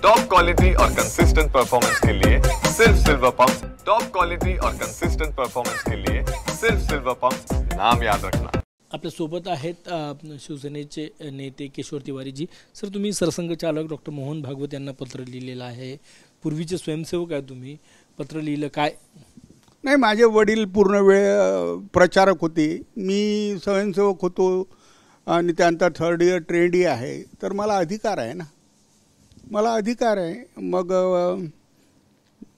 Top quality और consistent performance के लिए सिर्फ सिल्वर पंप्स। टॉप क्वालिटी और कंसिस्टेंट परफॉर्मेंस के लिए सिर्फ सिल्वर पंप्स, नाम याद रखना। आपल्या सोबत आहेत शिवसेनेचे नेते किशोर तिवारी जी। सर, तुम्ही सरसंघचालक डॉक्टर मोहन भागवत यांना पत्र लिहिलेलं आहे। पूर्वीचे स्वयंसेवक आहे, तुम्ही पत्र लिहिलं काय? नाही, माझे वडील पूर्ण वेळ प्रचारक होते, मी स्वयंसेवक होतो आणि त्यानंतर थर्ड इयर ट्रेंडी आहे, तर मला अधिकार आहे ना, मला अधिकार आहे। मग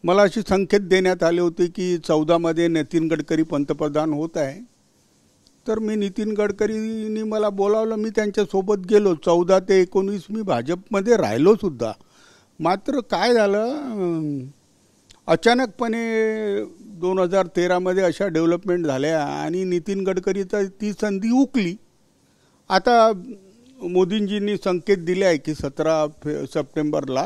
मला अशी संकेत देण्यात आले होते की 14 मध्ये नितीन गडकरी पंतप्रधान होत आहे, तर मी नितीन गडकरींनी मला बोलावलं, मी त्यांच्यासोबत गेलो। 14 ते 19 मी भाजपमध्ये राहिलो सुद्धा। मात्र काय झालं, अचानकपणे 2013 मध्ये अशा डेव्हलपमेंट झाल्या आणि नितीन गडकरीचा ती संधी हुकली। आता मोदींजींनी संकेत दिले आहे की 17 सप्टेंबरला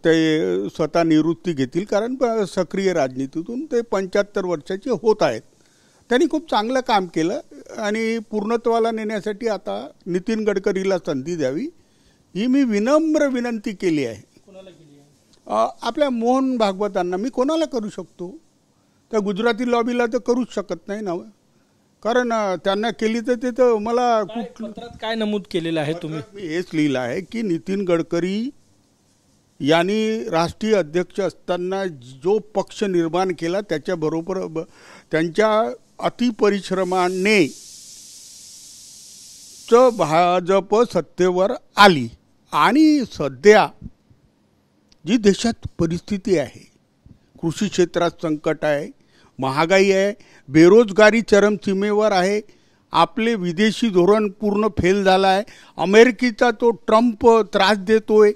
ते स्वतः निवृत्ती घेतील, कारण सक्रिय राजनीतीतून ते 75 वर्षाचे होत आहेत। त्यांनी खूप चांगलं काम केलं आणि पूर्णत्वाला नेण्यासाठी आता नितीन गडकरीला संधी द्यावी ही मी विनम्र विनंती केली आहे। आपल्या मोहन भागवतांना मी कोणाला करू शकतो, त्या गुजराती लॉबीला तर करूच शकत नाही ना, कारण त्यांना केली तर ते तर मला पत्रात काय नमूद केलेलं आहे तुम्ही? मी हेच लिहिलं आहे की नितीन गडकरी यांनी राष्ट्रीय अध्यक्ष असताना जो पक्ष निर्माण केला त्याच्याबरोबर त्यांच्या अतिपरिश्रमाने भाजप सत्तेवर आली आणि सध्या जी देशात परिस्थिती आहे, कृषी क्षेत्रात संकट आहे, महागाई आहे, बेरोजगारी चरमसीमेवर आहे, आपले विदेशी धोरण पूर्ण फेल झाला आहे, अमेरिकेचा तो ट्रम्प त्रास देतोय,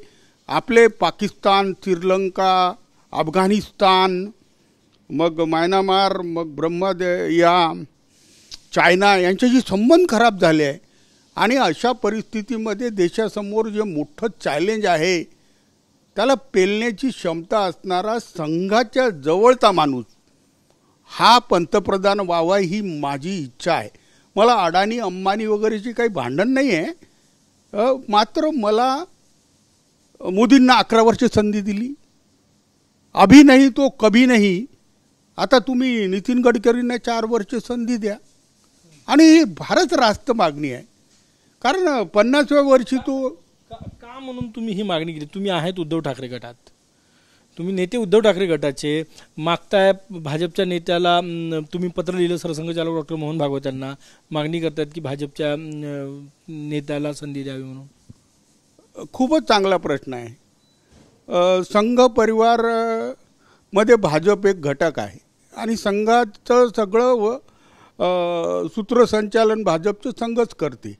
आपले पाकिस्तान, श्रीलंका, अफगाणिस्तान, मग म्यानमार, मग या चायना यांच्याशी संबंध खराब झाले आहे आणि अशा परिस्थितीमध्ये देशासमोर जे मोठं चॅलेंज आहे त्याला पेलण्याची क्षमता असणारा संघाच्या जवळचा माणूस हा पंतप्रधान व्हावा ही माझी इच्छा आहे। मला अडाणी अंबानी वगैरेची काही भांडण नाही आहे, मात्र मला मोदींना 11 वर्ष संधी दिली, अभी नहीं तो कभी नहीं। आता तुम्ही नितीन गडकरींना 4 वर्ष संधी द्या आणि फारच रास्त मागणी आहे, कारण 50व्या वर्षी तो का म्हणून तुम्ही ही मागणी केली? तुम्ही आहेत उद्धव ठाकरे गटात, तुम्ही नेते उद्धव ठाकरे गटाचे, मागताय भाजपच्या नेत्याला तुम्ही पत्र लिहिलं सरसंघचालक डॉक्टर मोहन भागवत यांना, मागणी करतात की भाजपच्या नेत्याला संधी द्यावी म्हणून। खूपच चांगला प्रश्न आहे। संघ परिवार मध्ये भाजप एक घटक आहे आणि संघाचं सगळं सूत्रसंचालन भाजपचं संघच करते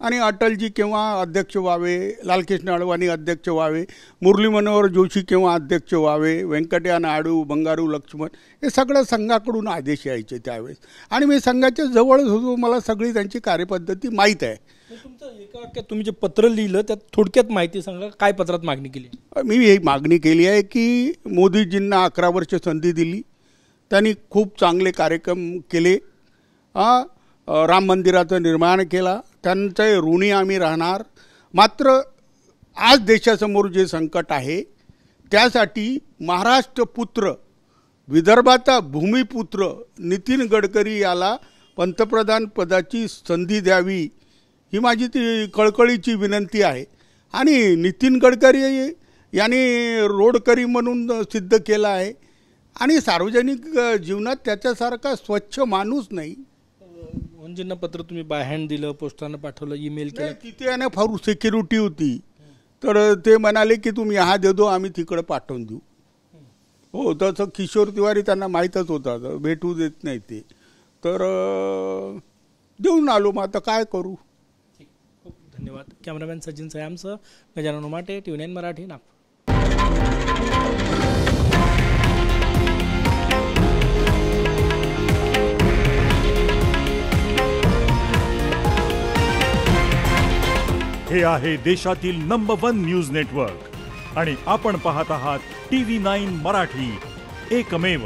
आणि अटलजी केव्हा अध्यक्ष व्हावे, लालकृष्ण अडवाणी अध्यक्ष व्हावे, मुरली मनोहर जोशी केव्हा अध्यक्ष व्हावे, व्यंकटया नायडू, बंगारू लक्ष्मण, हे सगळं संघाकडून आदेश यायचे त्यावेळेस आणि मी संघाच्या जवळच होतो, मला सगळी त्यांची कार्यपद्धती माहीत आहे। तुमचं एका वाक्यात तुम्ही जे पत्र लिहिलं त्यात थोडक्यात माहिती सांगा, काय पत्रात मागणी केली? मी ही मागणी केली आहे की मोदीजींना 11 वर्ष संधी दिली, त्यांनी खूप चांगले कार्यक्रम केले, राम मंदिराचं निर्माण केला, त्यांचे ऋणी आम्ही राहणार। मात्र आज देशासमोर जे संकट आहे त्यासाठी महाराष्ट्र पुत्र, विदर्भाचा भूमिपुत्र नितीन गडकरी याला पंतप्रधान पदाची संधी द्यावी ही माझी ती कळकळीची विनंती आहे। आणि नितीन गडकरी यांनी रोडकरी म्हणून सिद्ध केला आहे आणि सार्वजनिक जीवनात त्याच्यासारखा स्वच्छ माणूस नाही। मोहनजींना पत्र तुम्ही बाय हँड दिलं, पोस्टानं पाठवलं, ईमेल केलं? तिथे याने फार सिक्युरिटी होती, तर ते म्हणाले की तुम्ही हा दे दो, आम्ही तिकडे पाठवून देऊ। हो, तसं किशोर तिवारी त्यांना माहीतच होता, भेटू देत नाही ते, तर देऊन आलो। मग आता काय करू? खूप धन्यवाद। कॅमेरामॅन सचिन सयामसह गजानन उमाटे, TV9 मराठी, नागपूर। हे आहे देशातील नंबर 1 न्यूज नेटवर्क आणि आपण पाहत आहात TV9 मराठी, एकमेव।